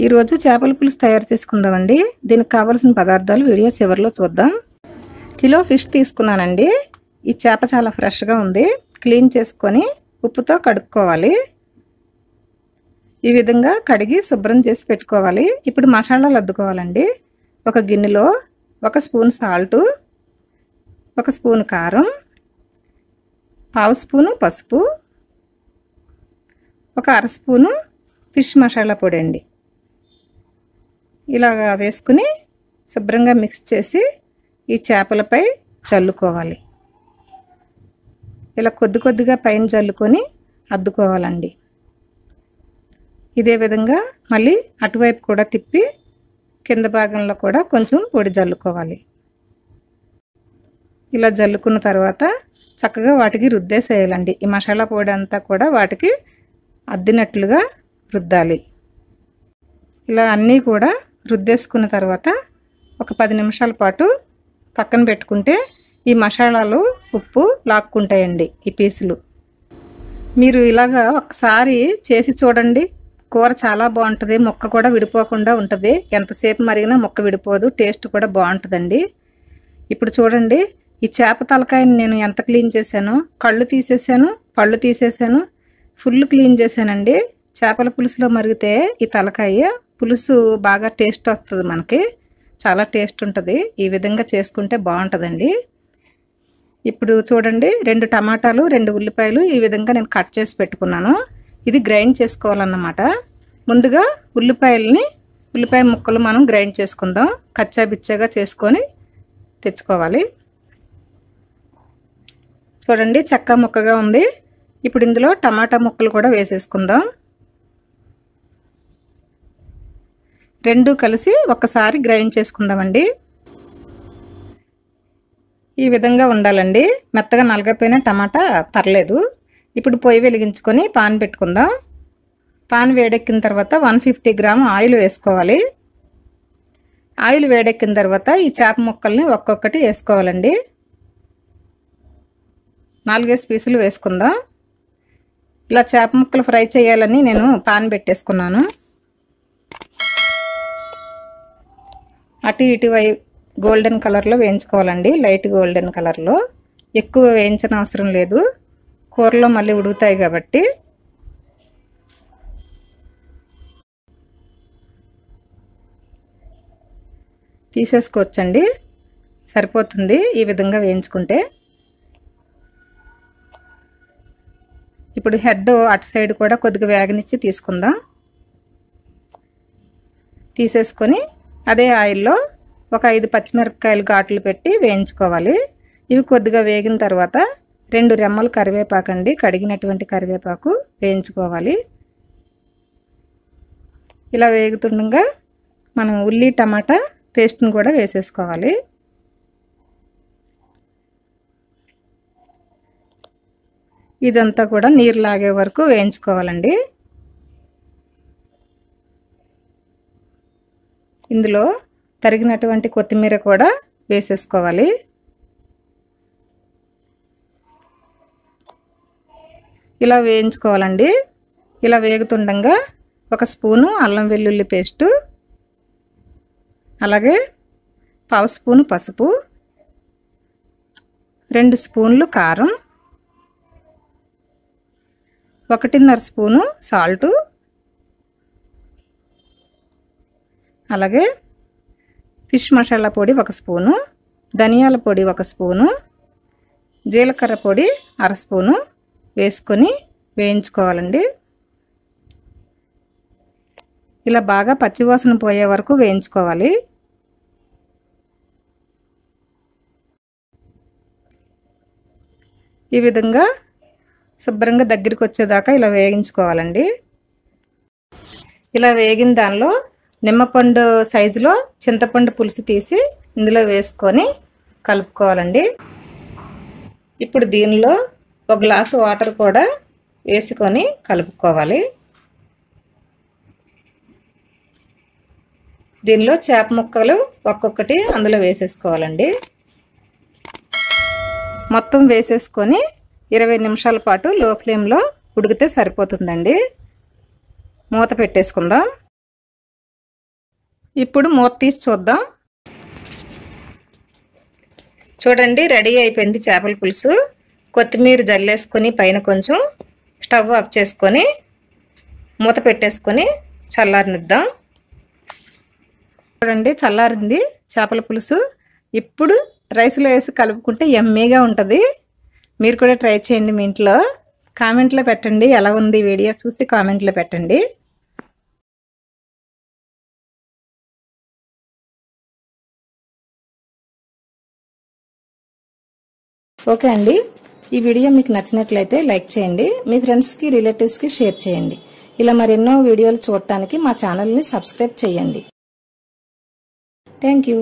ఈరోజు చేపల పులుసు తయారు చేసుకుందామండి. దీనికి కావాల్సిన పదార్థాలు వీడియో చివరిలో చూద్దాం. కిలో ఫిష్ తీసుకున్నానండి. ఈ చేప చాలా ఫ్రెష్గా ఉంది. క్లీన్ చేసుకొని ఉప్పుతో కడుక్కోవాలి. ఈ విధంగా కడిగి శుభ్రం చేసి పెట్టుకోవాలి. ఇప్పుడు మసాలాలు అద్దుకోవాలండి. ఒక గిన్నెలో 1 స్పూన్ సాల్టు, 1 స్పూన్ కారం, 1/2 స్పూను పసుపు, 1 అర స్పూను ఫిష్ మసాలా పొడి అండి. ఇలాగా వేసుకుని శుభ్రంగా మిక్స్ చేసి ఈ చేపలపై చల్లుకోవాలి. ఇలా కొద్ది కొద్దిగా పైన చల్లుకొని అద్దుకోవాలండి. ఇదే విధంగా మళ్ళీ అటువైపు కూడా తిప్పి కింద భాగంలో కూడా కొంచెం పొడి జల్లుకోవాలి. ఇలా జల్లుకున్న తర్వాత చక్కగా వాటికి రుద్దేసేయాలండి. ఈ మసాలా పొడి అంతా కూడా వాటికి అద్దినట్లుగా రుద్దాలి. ఇలా అన్నీ కూడా రుద్దేసుకున్న తర్వాత ఒక 10 నిమిషాల పాటు పక్కన పెట్టుకుంటే ఈ మసాలాలు ఉప్పు లాక్కుంటాయండి ఈ పీసులు. మీరు ఇలాగా ఒకసారి చేసి చూడండి. కూర చాలా బాగుంటుంది. ముక్క కూడా విడిపోకుండా ఉంటుంది. ఎంతసేపు మరిగినా ముక్క విడిపోదు. టేస్ట్ కూడా బాగుంటుందండి. ఇప్పుడు చూడండి, ఈ చేప తలకాయని నేను ఎంత క్లీన్ చేశాను. కళ్ళు తీసేసాను, పళ్ళు తీసేసాను, ఫుల్ క్లీన్ చేశానండి. చేపల పులుసులో మరిగితే ఈ తలకాయ పులుసు బాగా టేస్ట్ వస్తుంది. మనకి చాలా టేస్ట్ ఉంటుంది. ఈ విధంగా చేసుకుంటే బాగుంటుందండి. ఇప్పుడు చూడండి, 2 టమాటాలు, 2 ఉల్లిపాయలు ఈ విధంగా నేను కట్ చేసి పెట్టుకున్నాను. ఇది గ్రైండ్ చేసుకోవాలన్నమాట. ముందుగా ఉల్లిపాయ ముక్కలు మనం గ్రైండ్ చేసుకుందాం. కచ్చా బిచ్చాగా చేసుకొని తెచ్చుకోవాలి. చూడండి, చెక్క ముక్కగా ఉంది. ఇప్పుడు ఇందులో టమాటా ముక్కలు కూడా వేసేసుకుందాం. 2 కలిసి ఒకసారి గ్రైండ్ చేసుకుందామండి. ఈ విధంగా ఉండాలండి. మెత్తగా నలగపోయిన టమాటా పర్లేదు. ఇప్పుడు పొయ్యి వెలిగించుకొని పాన్ పెట్టుకుందాం. పాన్ వేడెక్కిన తర్వాత 150 గ్రామ్ ఆయిల్ వేసుకోవాలి. ఆయిల్ వేడెక్కిన తర్వాత ఈ చేప ముక్కల్ని ఒక్కొక్కటి వేసుకోవాలండి. 4 పీసులు వేసుకుందాం. ఇలా చేప ముక్కలు ఫ్రై చేయాలని నేను పాన్ పెట్టేసుకున్నాను. అటు ఇటు గోల్డెన్ కలర్లో వేయించుకోవాలండి. లైట్ గోల్డెన్ కలర్లో. ఎక్కువ వేయించిన అవసరం లేదు. కూరలో మళ్ళీ ఉడుకుతాయి కాబట్టి. తీసేసుకోవచ్చండి, సరిపోతుంది ఈ విధంగా వేయించుకుంటే. ఇప్పుడు హెడ్ అటు సైడ్ కూడా కొద్దిగా వేగనిచ్చి తీసుకుందాం. తీసేసుకొని అదే ఆయిల్లో ఒక 5 పచ్చిమిరపకాయలు ఘాట్లు పెట్టి వేయించుకోవాలి. ఇవి కొద్దిగా వేగిన తర్వాత 2 రెమ్మలు కరివేపాకు అండి, కడిగినటువంటి కరివేపాకు వేయించుకోవాలి. ఇలా వేగుతుండగా మనం ఉల్లి టమాటా పేస్ట్ని కూడా వేసేసుకోవాలి. ఇదంతా కూడా నీరు లాగే వరకు వేయించుకోవాలండి. ఇందులో తరిగినటువంటి కొత్తిమీర కూడా వేసేసుకోవాలి. ఇలా వేయించుకోవాలండి. ఇలా వేగుతుండగా 1 స్పూను అల్లం వెల్లుల్లి పేస్టు, అలాగే 1/2 స్పూను పసుపు, 2 స్పూన్లు కారం, 1.5 స్పూను సాల్టు, అలాగే ఫిష్ మసాలా పొడి 1 స్పూను, ధనియాల పొడి 1 స్పూను, జీలకర్ర పొడి 1/2 స్పూను వేసుకొని వేయించుకోవాలండి. ఇలా బాగా పచ్చివాసన పోయే వరకు వేయించుకోవాలి. ఈ విధంగా శుభ్రంగా దగ్గరికి వచ్చేదాకా ఇలా వేయించుకోవాలండి. ఇలా వేగిన దానిలో నిమ్మపండు సైజులో చింతపండు పులుసు తీసి ఇందులో వేసుకొని కలుపుకోవాలండి. ఇప్పుడు దీనిలో 1 గ్లాసు వాటర్ కూడా వేసుకొని కలుపుకోవాలి. దీనిలో చేప ముక్కలు ఒక్కొక్కటి అందులో వేసేసుకోవాలండి. మొత్తం వేసేసుకొని 20 నిమిషాల పాటు లో ఫ్లేమ్లో ఉడికితే సరిపోతుందండి. మూత పెట్టేసుకుందాం. ఇప్పుడు మూత తీసి చూద్దాం. చూడండి, రెడీ అయిపోయింది చేపల పులుసు. కొత్తిమీర జల్లేసుకొని పైన కొంచెం స్టవ్ ఆఫ్ చేసుకొని మూత పెట్టేసుకొని చల్లారనిద్దాం. చూడండి, చల్లారింది చేపల పులుసు. ఇప్పుడు రైస్లో వేసి కలుపుకుంటే యమ్మీగా ఉంటుంది. మీరు కూడా ట్రై చేయండి మీ ఇంట్లో. కామెంట్లో పెట్టండి ఎలా ఉంది, వీడియో చూసి కామెంట్లో పెట్టండి. ఓకే అండి, ఈ వీడియో మీకు నచ్చినట్లయితే లైక్ చేయండి. మీ ఫ్రెండ్స్కి రిలేటివ్స్కి షేర్ చేయండి. ఇలా మరెన్నో వీడియోలు చూడటానికి మా ఛానల్ని సబ్స్క్రైబ్ చేయండి. Thank you.